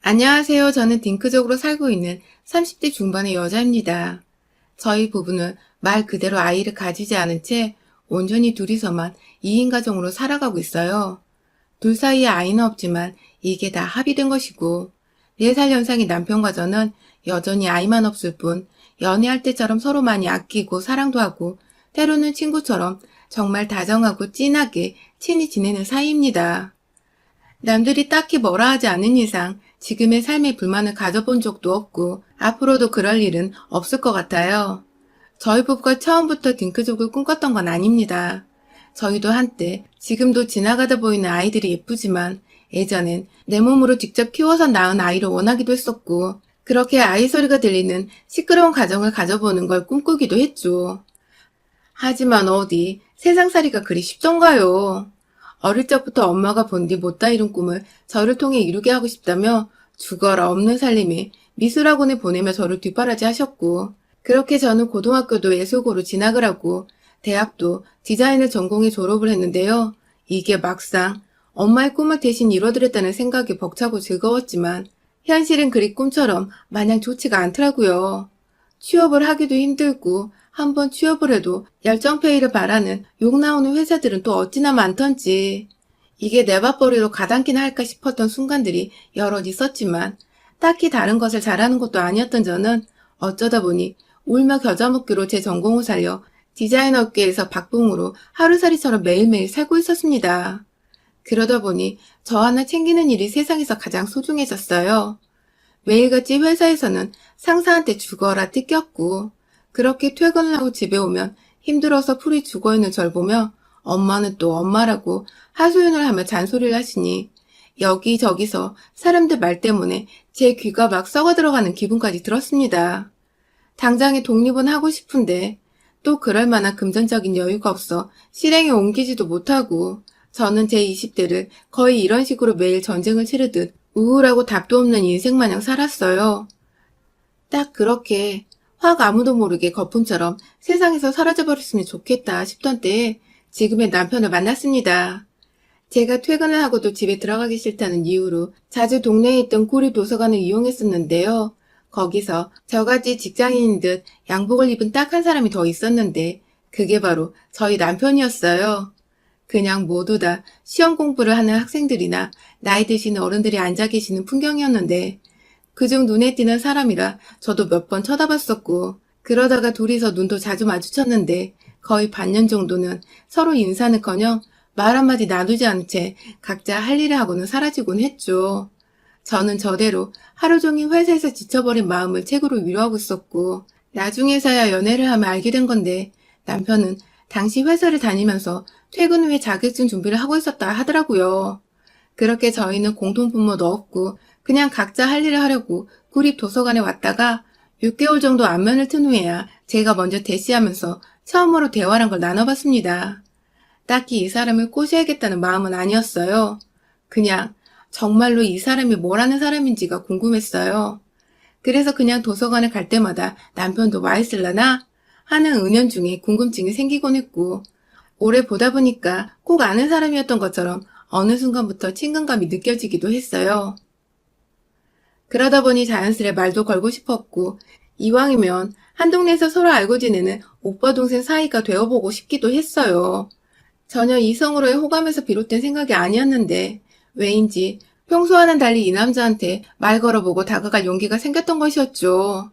안녕하세요. 저는 딩크족으로 살고 있는 30대 중반의 여자입니다. 저희 부부는 말 그대로 아이를 가지지 않은 채 온전히 둘이서만 2인 가정으로 살아가고 있어요. 둘 사이에 아이는 없지만 이게 다 합의된 것이고 4살 연상의 남편과 저는 여전히 아이만 없을 뿐 연애할 때처럼 서로 많이 아끼고 사랑도 하고 때로는 친구처럼 정말 다정하고 찐하게 친히 지내는 사이입니다. 남들이 딱히 뭐라 하지 않은 이상 지금의 삶에 불만을 가져본 적도 없고 앞으로도 그럴 일은 없을 것 같아요. 저희 부부가 처음부터 딩크족을 꿈꿨던 건 아닙니다. 저희도 한때 지금도 지나가다 보이는 아이들이 예쁘지만 예전엔 내 몸으로 직접 키워서 낳은 아이를 원하기도 했었고 그렇게 아이 소리가 들리는 시끄러운 가정을 가져보는 걸 꿈꾸기도 했죠. 하지만 어디 세상살이가 그리 쉽던가요. 어릴 적부터 엄마가 본 뒤 못다 이룬 꿈을 저를 통해 이루게 하고 싶다며 죽어라 없는 살림에 미술학원에 보내며 저를 뒷바라지 하셨고 그렇게 저는 고등학교도 예술고로 진학을 하고 대학도 디자인을 전공해 졸업을 했는데요. 이게 막상 엄마의 꿈을 대신 이뤄드렸다는 생각이 벅차고 즐거웠지만 현실은 그리 꿈처럼 마냥 좋지가 않더라고요. 취업을 하기도 힘들고 한번 취업을 해도 열정페이를 바라는 욕 나오는 회사들은 또 어찌나 많던지 이게 내 밥벌이로 가당키나 할까 싶었던 순간들이 여럿 있었지만 딱히 다른 것을 잘하는 것도 아니었던 저는 어쩌다 보니 울며 겨자 먹기로 제 전공을 살려 디자인 업계에서 박봉으로 하루살이처럼 매일매일 살고 있었습니다. 그러다 보니 저 하나 챙기는 일이 세상에서 가장 소중해졌어요. 매일같이 회사에서는 상사한테 죽어라 뜯겼고 그렇게 퇴근을 하고 집에 오면 힘들어서 풀이 죽어있는 절 보며 엄마는 또 엄마라고 하소연을 하며 잔소리를 하시니 여기저기서 사람들 말 때문에 제 귀가 막 썩어 들어가는 기분까지 들었습니다. 당장에 독립은 하고 싶은데 또 그럴 만한 금전적인 여유가 없어 실행에 옮기지도 못하고 저는 제 20대를 거의 이런 식으로 매일 전쟁을 치르듯 우울하고 답도 없는 인생 마냥 살았어요. 딱 그렇게 확 아무도 모르게 거품처럼 세상에서 사라져버렸으면 좋겠다 싶던 때에 지금의 남편을 만났습니다. 제가 퇴근을 하고도 집에 들어가기 싫다는 이유로 자주 동네에 있던 구리 도서관을 이용했었는데요. 거기서 저같이 직장인인 듯 양복을 입은 딱 한 사람이 더 있었는데 그게 바로 저희 남편이었어요. 그냥 모두 다 시험 공부를 하는 학생들이나 나이 드신 어른들이 앉아 계시는 풍경이었는데 그중 눈에 띄는 사람이라 저도 몇 번 쳐다봤었고 그러다가 둘이서 눈도 자주 마주쳤는데 거의 반년 정도는 서로 인사는커녕 말 한마디 나누지 않은 채 각자 할 일을 하고는 사라지곤 했죠. 저는 저대로 하루 종일 회사에서 지쳐버린 마음을 책으로 위로하고 있었고 나중에서야 연애를 하며 알게 된 건데 남편은 당시 회사를 다니면서 퇴근 후에 자격증 준비를 하고 있었다 하더라고요. 그렇게 저희는 공동부모도 없고 그냥 각자 할 일을 하려고 구립 도서관에 왔다가 6개월 정도 안면을 튼 후에야 제가 먼저 대시하면서 처음으로 대화란 걸 나눠봤습니다. 딱히 이 사람을 꼬셔야겠다는 마음은 아니었어요. 그냥 정말로 이 사람이 뭘 하는 사람인지가 궁금했어요. 그래서 그냥 도서관에 갈 때마다 남편도 와 있을라나 하는 은연중에 궁금증이 생기곤 했고 오래 보다 보니까 꼭 아는 사람이었던 것처럼 어느 순간부터 친근감이 느껴지기도 했어요. 그러다 보니 자연스레 말도 걸고 싶었고 이왕이면 한 동네에서 서로 알고 지내는 오빠 동생 사이가 되어보고 싶기도 했어요. 전혀 이성으로의 호감에서 비롯된 생각이 아니었는데 왜인지 평소와는 달리 이 남자한테 말 걸어보고 다가갈 용기가 생겼던 것이었죠.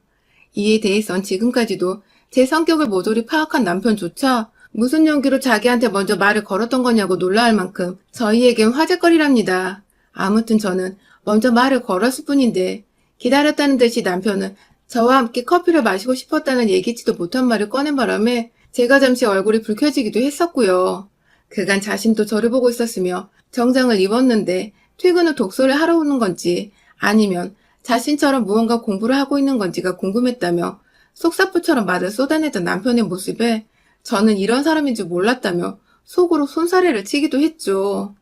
이에 대해선 지금까지도 제 성격을 모조리 파악한 남편조차 무슨 용기로 자기한테 먼저 말을 걸었던 거냐고 놀라할 만큼 저희에겐 화제거리랍니다. 아무튼 저는 먼저 말을 걸었을 뿐인데 기다렸다는 듯이 남편은 저와 함께 커피를 마시고 싶었다는 예기치도 못한 말을 꺼낸 바람에 제가 잠시 얼굴이 붉혀지기도 했었고요. 그간 자신도 저를 보고 있었으며 정장을 입었는데 퇴근 후 독서를 하러 오는 건지 아니면 자신처럼 무언가 공부를 하고 있는 건지가 궁금했다며 속사포처럼 말을 쏟아내던 남편의 모습에 저는 이런 사람인 줄 몰랐다며 속으로 손사래를 치기도 했죠.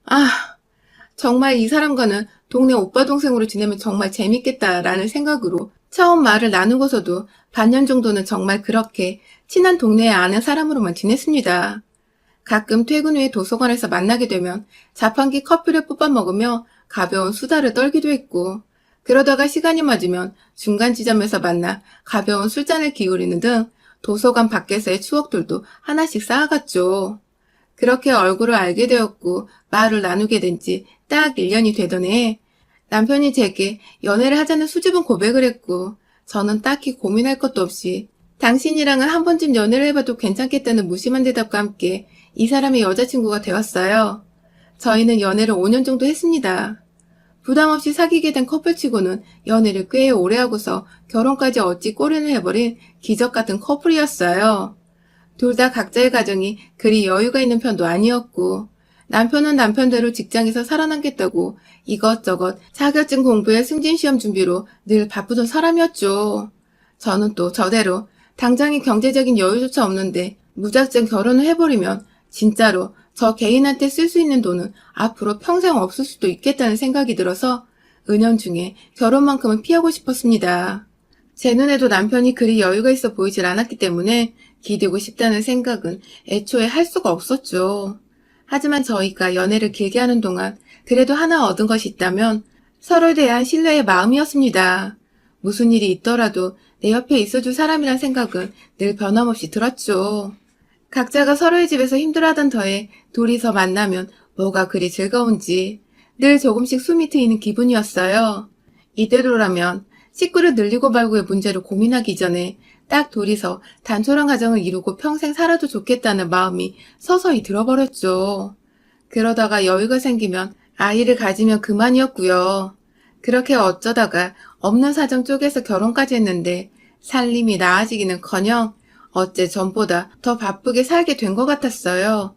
아, 정말 이 사람과는 동네 오빠 동생으로 지내면 정말 재밌겠다라는 생각으로 처음 말을 나누고서도 반년 정도는 정말 그렇게 친한 동네에 아는 사람으로만 지냈습니다. 가끔 퇴근 후에 도서관에서 만나게 되면 자판기 커피를 뽑아 먹으며 가벼운 수다를 떨기도 했고 그러다가 시간이 맞으면 중간 지점에서 만나 가벼운 술잔을 기울이는 등 도서관 밖에서의 추억들도 하나씩 쌓아갔죠. 그렇게 얼굴을 알게 되었고 말을 나누게 된 지 딱 1년이 되던 해에 남편이 제게 연애를 하자는 수줍은 고백을 했고 저는 딱히 고민할 것도 없이 당신이랑은 한 번쯤 연애를 해봐도 괜찮겠다는 무심한 대답과 함께 이 사람의 여자친구가 되었어요. 저희는 연애를 5년 정도 했습니다. 부담 없이 사귀게 된 커플치고는 연애를 꽤 오래 하고서 결혼까지 어찌 꼬리를 해버린 기적 같은 커플이었어요. 둘 다 각자의 가정이 그리 여유가 있는 편도 아니었고 남편은 남편대로 직장에서 살아남겠다고 이것저것 자격증 공부에 승진시험 준비로 늘 바쁘던 사람이었죠. 저는 또 저대로 당장의 경제적인 여유조차 없는데 무작정 결혼을 해버리면 진짜로 저 개인한테 쓸 수 있는 돈은 앞으로 평생 없을 수도 있겠다는 생각이 들어서 은연중에 결혼만큼은 피하고 싶었습니다. 제 눈에도 남편이 그리 여유가 있어 보이질 않았기 때문에 기대고 싶다는 생각은 애초에 할 수가 없었죠. 하지만 저희가 연애를 길게 하는 동안 그래도 하나 얻은 것이 있다면 서로에 대한 신뢰의 마음이었습니다. 무슨 일이 있더라도 내 옆에 있어줄 사람이란 생각은 늘 변함없이 들었죠. 각자가 서로의 집에서 힘들어하던 터에 둘이서 만나면 뭐가 그리 즐거운지 늘 조금씩 숨이 트이는 기분이었어요. 이대로라면 식구를 늘리고 말고의 문제를 고민하기 전에 딱 둘이서 단촐한 가정을 이루고 평생 살아도 좋겠다는 마음이 서서히 들어버렸죠. 그러다가 여유가 생기면 아이를 가지면 그만이었고요. 그렇게 어쩌다가 없는 사정 쪼개서 결혼까지 했는데 살림이 나아지기는커녕 어째 전보다 더 바쁘게 살게 된 것 같았어요.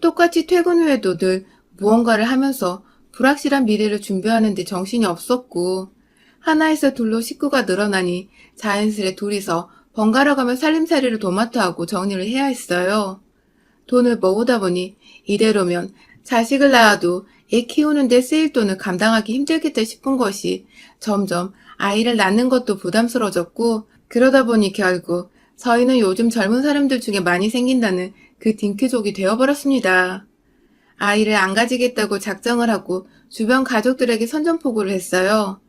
똑같이 퇴근 후에도 늘 무언가를 하면서 불확실한 미래를 준비하는 데 정신이 없었고 하나에서 둘로 식구가 늘어나니 자연스레 둘이서 번갈아가며 살림살이를 도맡아 하고 정리를 해야 했어요. 돈을 모으다 보니 이대로면 자식을 낳아도 애 키우는데 쓰일 돈을 감당하기 힘들겠다 싶은 것이 점점 아이를 낳는 것도 부담스러워졌고 그러다 보니 결국 저희는 요즘 젊은 사람들 중에 많이 생긴다는 그 딩크족이 되어버렸습니다. 아이를 안 가지겠다고 작정을 하고 주변 가족들에게 선전포고를 했어요.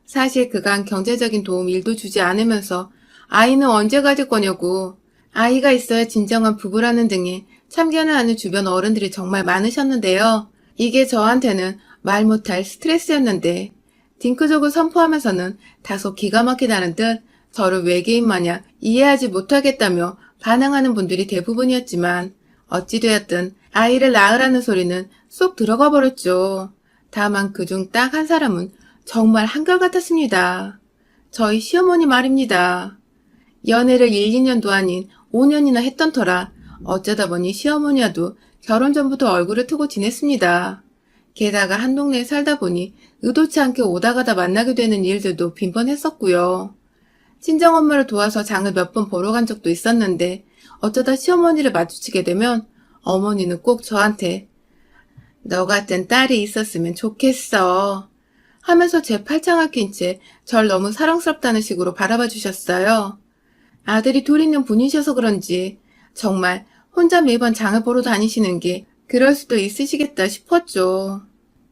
사실 그간 경제적인 도움 1도 주지 않으면서 아이는 언제 가질 거냐고 아이가 있어야 진정한 부부라는 등의 참견을 하는 주변 어른들이 정말 많으셨는데요. 이게 저한테는 말 못할 스트레스였는데 딩크족을 선포하면서는 다소 기가 막히다는 듯 저를 외계인 마냥 이해하지 못하겠다며 반항하는 분들이 대부분이었지만 어찌되었든 아이를 낳으라는 소리는 쏙 들어가 버렸죠. 다만 그중 딱 한 사람은 정말 한결같았습니다. 저희 시어머니 말입니다. 연애를 1, 2년도 아닌 5년이나 했던 터라 어쩌다 보니 시어머니와도 결혼 전부터 얼굴을 트고 지냈습니다. 게다가 한 동네에 살다 보니 의도치 않게 오다 가다 만나게 되는 일들도 빈번했었고요. 친정엄마를 도와서 장을 몇 번 보러 간 적도 있었는데 어쩌다 시어머니를 마주치게 되면 어머니는 꼭 저한테 너 같은 딸이 있었으면 좋겠어 하면서 제 팔짱을 낀 채 절 너무 사랑스럽다는 식으로 바라봐 주셨어요. 아들이 둘 있는 분이셔서 그런지 정말 혼자 매번 장을 보러 다니시는 게 그럴 수도 있으시겠다 싶었죠.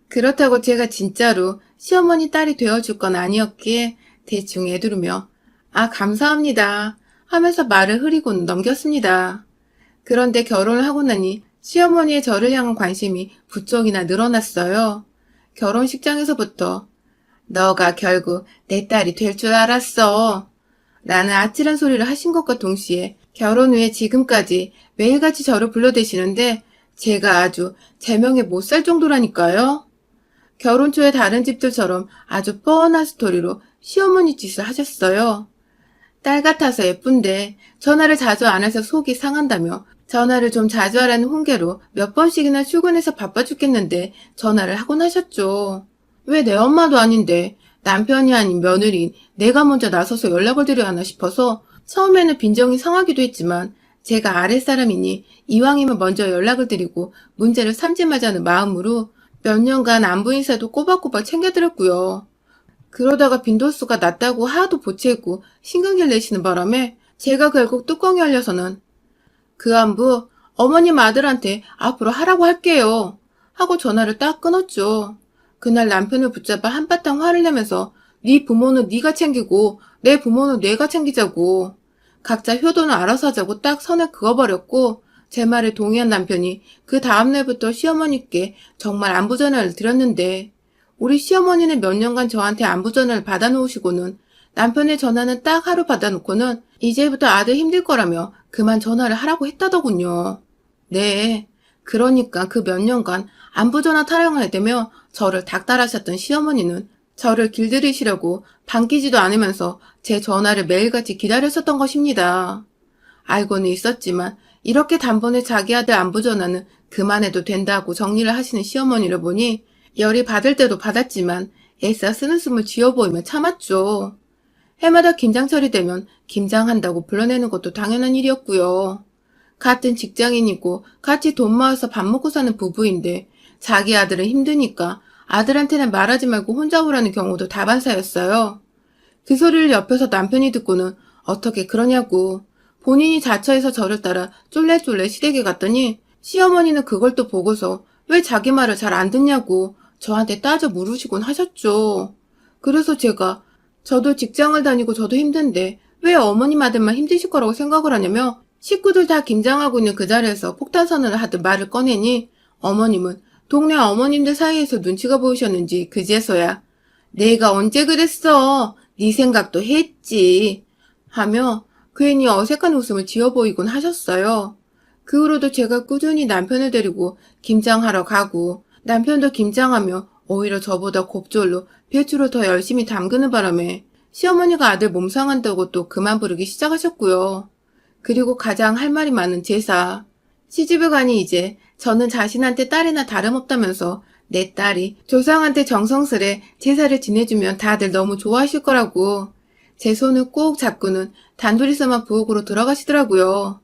그렇다고 제가 진짜로 시어머니 딸이 되어줄 건 아니었기에 대충 애두르며 아 감사합니다 하면서 말을 흐리고는 넘겼습니다. 그런데 결혼을 하고 나니 시어머니의 저를 향한 관심이 부쩍이나 늘어났어요. 결혼식장에서부터 너가 결국 내 딸이 될 줄 알았어 라는 아찔한 소리를 하신 것과 동시에 결혼 후에 지금까지 매일같이 저를 불러대시는데 제가 아주 제명에 못 살 정도라니까요. 결혼 초에 다른 집들처럼 아주 뻔한 스토리로 시어머니 짓을 하셨어요. 딸 같아서 예쁜데 전화를 자주 안 해서 속이 상한다며 전화를 좀 자주 하라는 훈계로 몇 번씩이나 출근해서 바빠 죽겠는데 전화를 하곤 하셨죠. 왜 내 엄마도 아닌데 남편이 아닌 며느리인 내가 먼저 나서서 연락을 드려야 하나 싶어서 처음에는 빈정이 상하기도 했지만 제가 아랫사람이니 이왕이면 먼저 연락을 드리고 문제를 삼지마자는 마음으로 몇 년간 안부 인사도 꼬박꼬박 챙겨드렸고요. 그러다가 빈도수가 낮다고 하도 보채고 신경질 내시는 바람에 제가 결국 뚜껑이 열려서는 그 안부 어머님 아들한테 앞으로 하라고 할게요 하고 전화를 딱 끊었죠. 그날 남편을 붙잡아 한바탕 화를 내면서 네 부모는 네가 챙기고 내 부모는 내가 챙기자고. 각자 효도는 알아서 하자고 딱 선을 그어버렸고 제 말에 동의한 남편이 그 다음날부터 시어머니께 정말 안부 전화를 드렸는데 우리 시어머니는 몇 년간 저한테 안부 전화를 받아놓으시고는 남편의 전화는 딱 하루 받아놓고는 이제부터 아들 힘들 거라며 그만 전화를 하라고 했다더군요. 네. 그러니까 그 몇 년간 안부 전화 타령을 해대며 저를 닥달하셨던 시어머니는 저를 길들이시려고 반기지도 않으면서 제 전화를 매일같이 기다렸었던 것입니다. 알고는 있었지만 이렇게 단번에 자기 아들 안부 전화는 그만해도 된다고 정리를 하시는 시어머니를 보니 열이 받을 때도 받았지만 애써 쓰는 숨을 쥐어 보이며 참았죠. 해마다 김장철이 되면 김장한다고 불러내는 것도 당연한 일이었고요. 같은 직장인이고 같이 돈 모아서 밥 먹고 사는 부부인데 자기 아들은 힘드니까 아들한테는 말하지 말고 혼자 오라는 경우도 다반사였어요. 그 소리를 옆에서 남편이 듣고는 어떻게 그러냐고 본인이 자처해서 저를 따라 쫄래쫄래 시댁에 갔더니 시어머니는 그걸 또 보고서 왜 자기 말을 잘 안 듣냐고 저한테 따져 물으시곤 하셨죠. 그래서 제가 저도 직장을 다니고 저도 힘든데 왜 어머님 아들만 힘드실 거라고 생각을 하냐며 식구들 다 김장하고 있는 그 자리에서 폭탄 선언을 하듯 말을 꺼내니 어머님은 동네 어머님들 사이에서 눈치가 보이셨는지 그제서야 내가 언제 그랬어? 네 생각도 했지. 하며 괜히 어색한 웃음을 지어 보이곤 하셨어요. 그 후로도 제가 꾸준히 남편을 데리고 김장하러 가고 남편도 김장하며 오히려 저보다 곱절로 배추를 더 열심히 담그는 바람에 시어머니가 아들 몸 상한다고 또 그만 부르기 시작하셨고요. 그리고 가장 할 말이 많은 제사. 시집을 가니 이제 저는 자신한테 딸이나 다름없다면서 내 딸이 조상한테 정성스레 제사를 지내주면 다들 너무 좋아하실 거라고 제 손을 꼭 잡고는 단둘이서만 부엌으로 들어가시더라고요.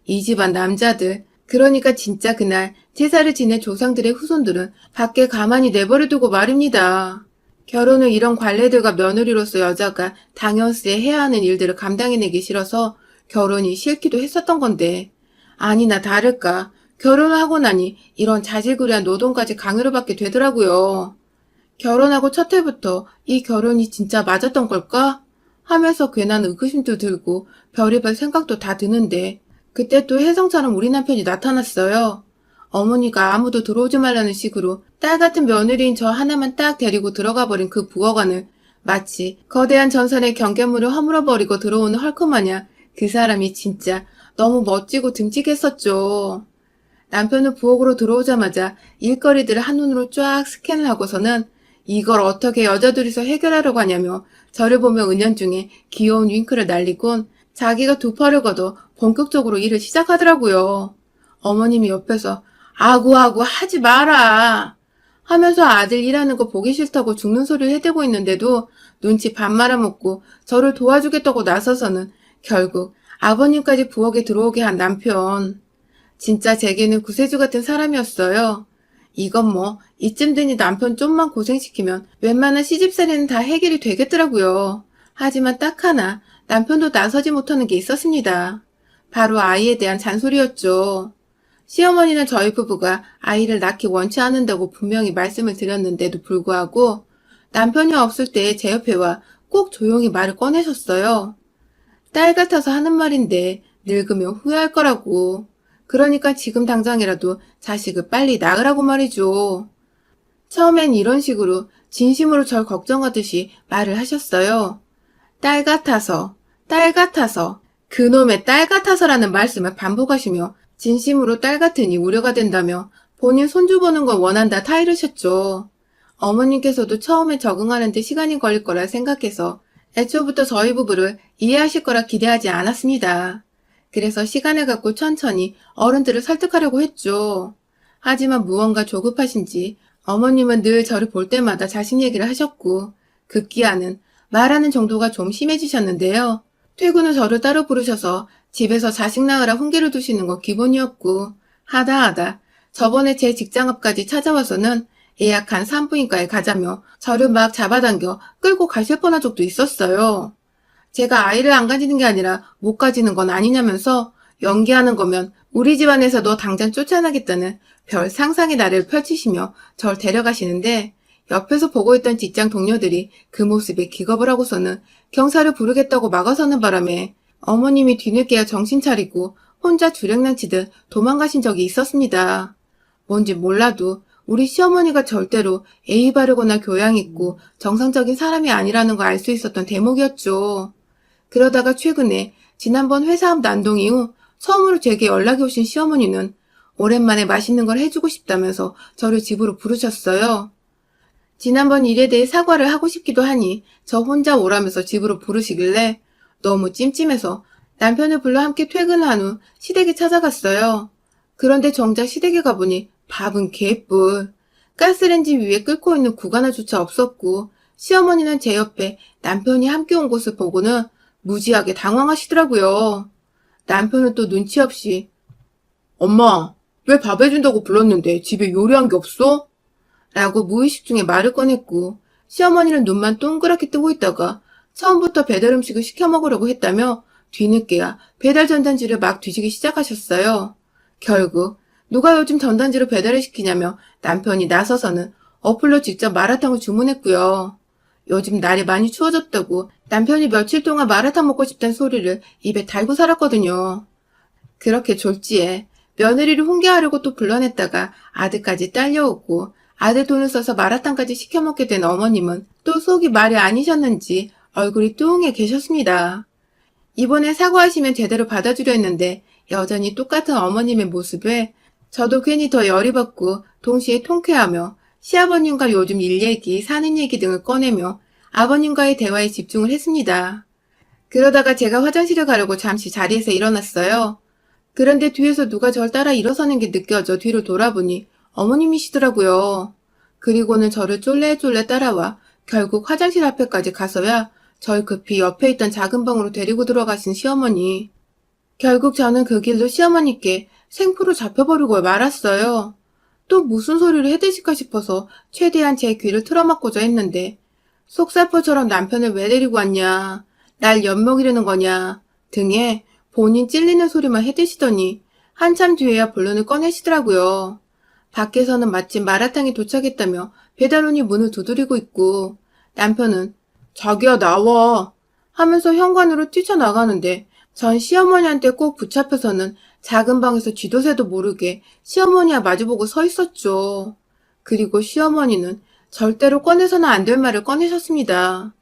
이 집안 남자들, 그러니까 진짜 그날 제사를 지낸 조상들의 후손들은 밖에 가만히 내버려두고 말입니다. 결혼을 이런 관례들과 며느리로서 여자가 당연스레 해야 하는 일들을 감당해내기 싫어서 결혼이 싫기도 했었던 건데 아니나 다를까 결혼을 하고 나니 이런 자질구레한 노동까지 강요를 받게 되더라고요. 결혼하고 첫 해부터 이 결혼이 진짜 맞았던 걸까? 하면서 괜한 의구심도 들고 별의별 생각도 다 드는데 그때 또 혜성처럼 우리 남편이 나타났어요. 어머니가 아무도 들어오지 말라는 식으로 딸 같은 며느리인 저 하나만 딱 데리고 들어가 버린 그 부엌안을 마치 거대한 전선의 경계물을 허물어버리고 들어오는 헐크마냥 그 사람이 진짜 너무 멋지고 듬직했었죠. 남편은 부엌으로 들어오자마자 일거리들을 한눈으로 쫙 스캔을 하고서는 이걸 어떻게 여자 둘이서 해결하려고 하냐며 저를 보며 은연중에 귀여운 윙크를 날리곤 자기가 두 팔을 걷어 본격적으로 일을 시작하더라고요. 어머님이 옆에서 아구아구 하지 마라 하면서 아들 일하는 거 보기 싫다고 죽는 소리를 해대고 있는데도 눈치 밥 말아먹고 저를 도와주겠다고 나서서는 결국 아버님까지 부엌에 들어오게 한 남편. 진짜 제게는 구세주 같은 사람이었어요. 이건 뭐 이쯤 되니 남편 좀만 고생시키면 웬만한 시집살이는 다 해결이 되겠더라고요. 하지만 딱 하나 남편도 나서지 못하는 게 있었습니다. 바로 아이에 대한 잔소리였죠. 시어머니는 저희 부부가 아이를 낳기 원치 않는다고 분명히 말씀을 드렸는데도 불구하고 남편이 없을 때 제 옆에 와 꼭 조용히 말을 꺼내셨어요. 딸 같아서 하는 말인데 늙으면 후회할 거라고. 그러니까 지금 당장이라도 자식을 빨리 낳으라고 말이죠. 처음엔 이런 식으로 진심으로 절 걱정하듯이 말을 하셨어요. 딸 같아서, 딸 같아서, 그놈의 딸 같아서라는 말씀을 반복하시며 진심으로 딸 같으니 우려가 된다며 본인 손주 보는 걸 원한다 타이르셨죠. 어머님께서도 처음에 적응하는데 시간이 걸릴 거라 생각해서 애초부터 저희 부부를 이해하실 거라 기대하지 않았습니다. 그래서 시간을 갖고 천천히 어른들을 설득하려고 했죠. 하지만 무언가 조급하신지 어머님은 늘 저를 볼 때마다 자식 얘기를 하셨고 급기야는 말하는 정도가 좀 심해지셨는데요. 퇴근 후 저를 따로 부르셔서 집에서 자식 낳으라 훈계를 두시는 건 기본이었고 하다 저번에 제 직장 앞까지 찾아와서는 예약한 산부인과에 가자며 저를 막 잡아당겨 끌고 가실 뻔한 적도 있었어요. 제가 아이를 안 가지는 게 아니라 못 가지는 건 아니냐면서 연기하는 거면 우리 집안에서 너 당장 쫓아나겠다는 별 상상의 나래를 펼치시며 절 데려가시는데 옆에서 보고 있던 직장 동료들이 그 모습에 기겁을 하고서는 경찰을 부르겠다고 막아서는 바람에 어머님이 뒤늦게야 정신 차리고 혼자 주랭랑 치듯 도망가신 적이 있었습니다. 뭔지 몰라도 우리 시어머니가 절대로 예의 바르거나 교양 있고 정상적인 사람이 아니라는 걸 알 수 있었던 대목이었죠. 그러다가 최근에 지난번 회사 앞 난동 이후 처음으로 제게 연락이 오신 시어머니는 오랜만에 맛있는 걸 해주고 싶다면서 저를 집으로 부르셨어요. 지난번 일에 대해 사과를 하고 싶기도 하니 저 혼자 오라면서 집으로 부르시길래 너무 찜찜해서 남편을 불러 함께 퇴근한 후 시댁에 찾아갔어요. 그런데 정작 시댁에 가보니 밥은 개뿔. 가스레인지 위에 끓고 있는 국 하나조차 없었고 시어머니는 제 옆에 남편이 함께 온 것을 보고는 무지하게 당황하시더라고요. 남편은 또 눈치 없이 엄마, 왜 밥 해준다고 불렀는데 집에 요리한 게 없어? 라고 무의식 중에 말을 꺼냈고 시어머니는 눈만 동그랗게 뜨고 있다가 처음부터 배달 음식을 시켜 먹으려고 했다며 뒤늦게야 배달 전단지를 막 뒤지기 시작하셨어요. 결국 누가 요즘 전단지로 배달을 시키냐며 남편이 나서서는 어플로 직접 마라탕을 주문했고요. 요즘 날이 많이 추워졌다고 남편이 며칠 동안 마라탕 먹고 싶다는 소리를 입에 달고 살았거든요. 그렇게 졸지에 며느리를 훈계하려고 또 불러냈다가 아들까지 딸려오고 아들 돈을 써서 마라탕까지 시켜 먹게 된 어머님은 또 속이 말이 아니셨는지 얼굴이 뚱해 계셨습니다. 이번에 사과하시면 제대로 받아주려 했는데 여전히 똑같은 어머님의 모습에 저도 괜히 더 열이 받고 동시에 통쾌하며 시아버님과 요즘 일 얘기, 사는 얘기 등을 꺼내며 아버님과의 대화에 집중을 했습니다. 그러다가 제가 화장실에 가려고 잠시 자리에서 일어났어요. 그런데 뒤에서 누가 절 따라 일어서는 게 느껴져 뒤로 돌아보니 어머님이시더라고요. 그리고는 저를 쫄래쫄래 따라와 결국 화장실 앞에까지 가서야 절 급히 옆에 있던 작은 방으로 데리고 들어가신 시어머니. 결국 저는 그 길로 시어머니께 생포로 잡혀버리고 말았어요. 또 무슨 소리를 해대실까 싶어서 최대한 제 귀를 틀어막고자 했는데 속살포처럼 남편을 왜 데리고 왔냐, 날 엿먹이려는 거냐 등에 본인 찔리는 소리만 해대시더니 한참 뒤에야 본론을 꺼내시더라고요. 밖에서는 마침 마라탕이 도착했다며 배달원이 문을 두드리고 있고 남편은 자기야 나와 하면서 현관으로 뛰쳐나가는데 전 시어머니한테 꼭 붙잡혀서는 작은 방에서 쥐도새도 모르게 시어머니와 마주보고 서 있었죠. 그리고 시어머니는 절대로 꺼내서는 안 될 말을 꺼내셨습니다.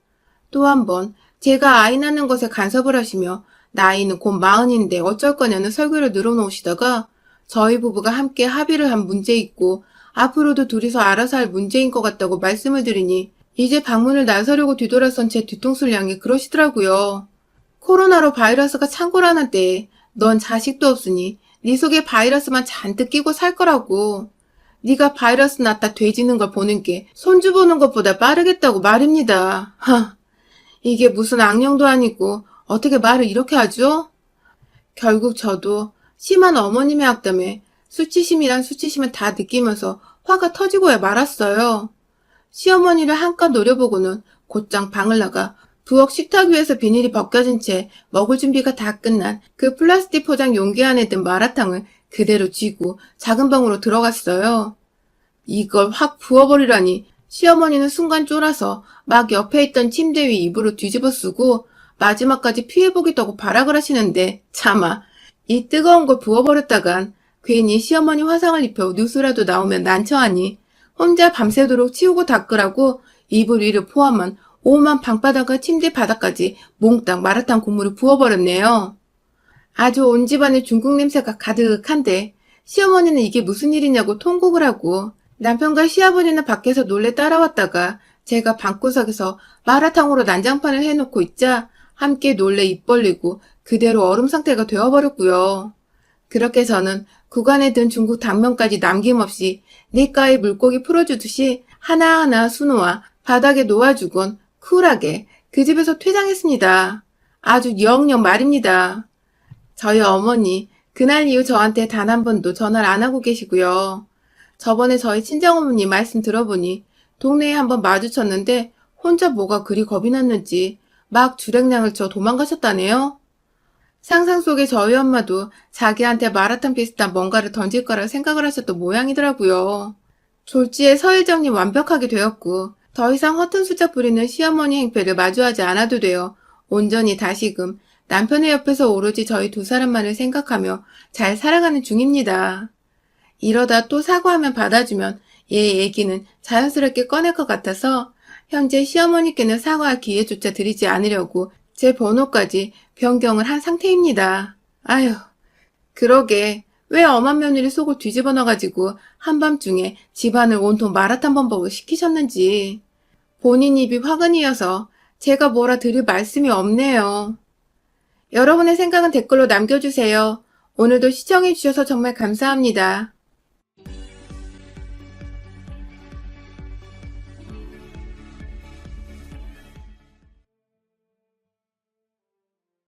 또 한 번 제가 아이 낳는 것에 간섭을 하시며 나이는 곧 40인데 어쩔 거냐는 설교를 늘어놓으시다가 저희 부부가 함께 합의를 한 문제 있고 앞으로도 둘이서 알아서 할 문제인 것 같다고 말씀을 드리니 이제 방문을 나서려고 뒤돌아선 제 뒤통수를 향해 그러시더라고요. 코로나로 바이러스가 창궐하는 때에 넌 자식도 없으니 네 속에 바이러스만 잔뜩 끼고 살 거라고. 네가 바이러스 났다 돼지는 걸 보는 게 손주 보는 것보다 빠르겠다고 말입니다. 하, 이게 무슨 악령도 아니고 어떻게 말을 이렇게 하죠? 결국 저도 심한 어머님의 악담에 수치심이란 수치심을 다 느끼면서 화가 터지고야 말았어요. 시어머니를 한껏 노려보고는 곧장 방을 나가 부엌 식탁 위에서 비닐이 벗겨진 채 먹을 준비가 다 끝난 그 플라스틱 포장 용기 안에 든 마라탕을 그대로 쥐고 작은 방으로 들어갔어요. 이걸 확 부어버리라니 시어머니는 순간 쫄아서 막 옆에 있던 침대 위 이불을 뒤집어 쓰고 마지막까지 피해보겠다고 발악을 하시는데 차마 이 뜨거운 걸 부어버렸다간 괜히 시어머니 화상을 입혀 뉴스라도 나오면 난처하니 혼자 밤새도록 치우고 닦으라고 이불 위를 포함한 오만 방바닥과 침대 바닥까지 몽땅 마라탕 국물을 부어버렸네요. 아주 온 집안에 중국 냄새가 가득한데 시어머니는 이게 무슨 일이냐고 통곡을 하고 남편과 시아버지는 밖에서 놀래 따라왔다가 제가 방구석에서 마라탕으로 난장판을 해놓고 있자 함께 놀래 입 벌리고 그대로 얼음 상태가 되어버렸고요. 그렇게 저는 구간에 든 중국 당면까지 남김없이 냇가에 물고기 풀어주듯이 하나하나 수놓아 바닥에 놓아주곤 쿨하게 그 집에서 퇴장했습니다. 아주 영영 말입니다. 저희 어머니 그날 이후 저한테 단 한 번도 전화를 안 하고 계시고요. 저번에 저희 친정어머니 말씀 들어보니 동네에 한번 마주쳤는데 혼자 뭐가 그리 겁이 났는지 막 주랭량을 쳐 도망가셨다네요. 상상 속에 저희 엄마도 자기한테 마라탕 비슷한 뭔가를 던질 거라 생각을 하셨던 모양이더라고요. 졸지에 서열 정리 완벽하게 되었고 더 이상 허튼 수작 부리는 시어머니 행패를 마주하지 않아도 되어 온전히 다시금 남편의 옆에서 오로지 저희 두 사람만을 생각하며 잘 살아가는 중입니다. 이러다 또 사과하면 받아주면 얘 얘기는 자연스럽게 꺼낼 것 같아서 현재 시어머니께는 사과할 기회조차 드리지 않으려고 제 번호까지 변경을 한 상태입니다. 아휴, 그러게 왜 엄한 며느리 속을 뒤집어 놔가지고 한밤중에 집안을 온통 마라탕 범벅을 시키셨는지. 본인 입이 화근이어서 제가 뭐라 드릴 말씀이 없네요. 여러분의 생각은 댓글로 남겨주세요. 오늘도 시청해주셔서 정말 감사합니다.